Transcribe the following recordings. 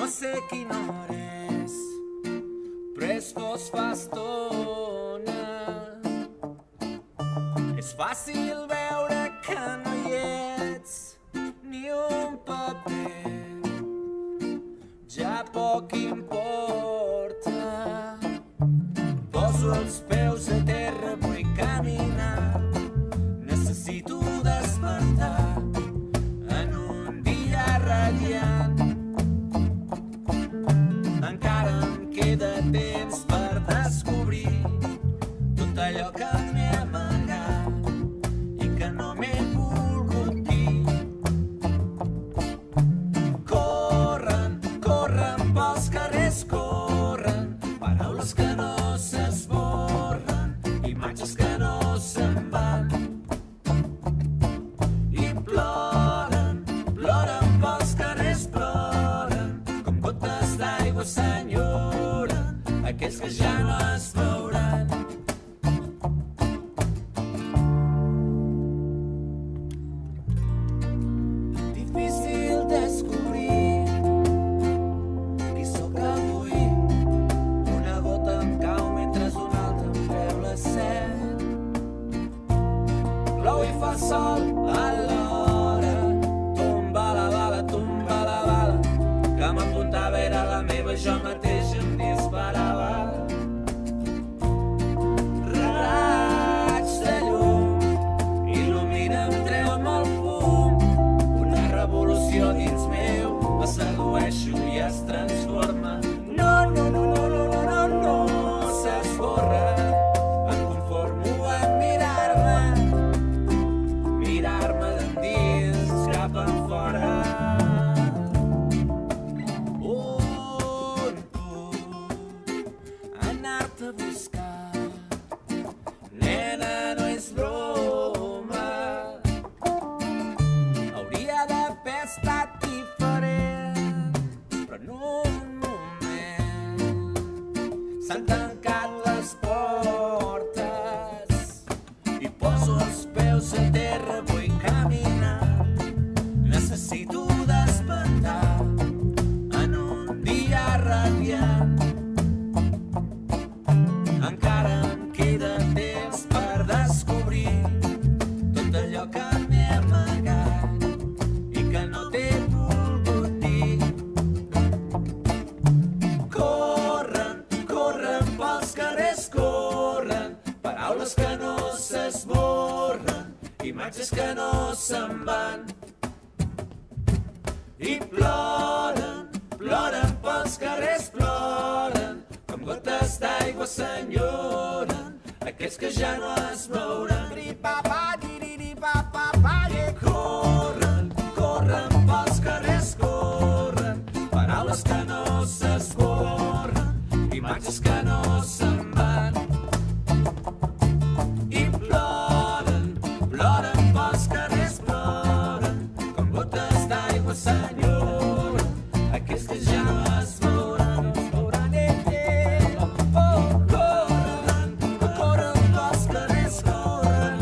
sé quina hora és, però és fos fa estona. És fàcil veure que no hi ets ni un paper, ja poc importa. Poso els peus a terra, vull caminar, necessito despertar en un dia radiant. Encara em queda temps per descobrir tot allò que m'he amagat i que no m'he volgut dir. Corren, corren pels carrers, corren, paraules que no s'esborren, imatges que no se'n van. I ploren, ploren pels carrers, ploren, com gotes d'aigua s'enyoren aquells que ja no es veuran. Difícil descobrir qui sóc avui. Una gota em cau mentre una altra em treu la set. Plou i fa sol alhora. Tomba la bala que m'apuntava era la meva, jo mateix em disparava. Raig de llum il·lumina, em treu amb el fum, una revolució dins meu, la sedueixo i es transforma. No, no, no, no, no, no, no, no s'esborra. Em conformo a mirar-me d'endins cap enfora. On puc anar-te a buscar? Nena, no és broma. Hauria d'haver estat diferent, però en un moment s'han tancat les portes i poso els peus a terra, vull caminar, necessito despertar en un dia radiant. Encara em queda temps per descobrir tot allò que m'he amagat i que no t'he volgut dir. Corren, corren pels carrers, corren, paraules que no s'esborren, imatges que no se'n van. I ploren, ploren pels carrers, ploren, com gotes d'aigua s'enyoren aquells que ja no es veuran. Corren, corren pels carrers, corren, paraules que no s'esborren, imatges que no se'n van. I ploren, ploren pels carrers, ploren, com gotes d'aigua s'enyoren aquells que ja no es veuran. Corren, corren pels carrers, corren,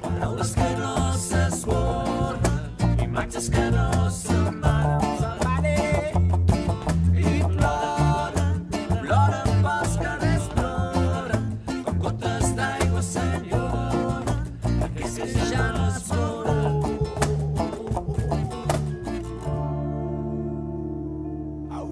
paraules que no s'esborren, imatges que no se'n van. I ploren, ploren pels carrers, ploren, com gotes d'aigua s'enyoren aquells que ja no es veuran. Au.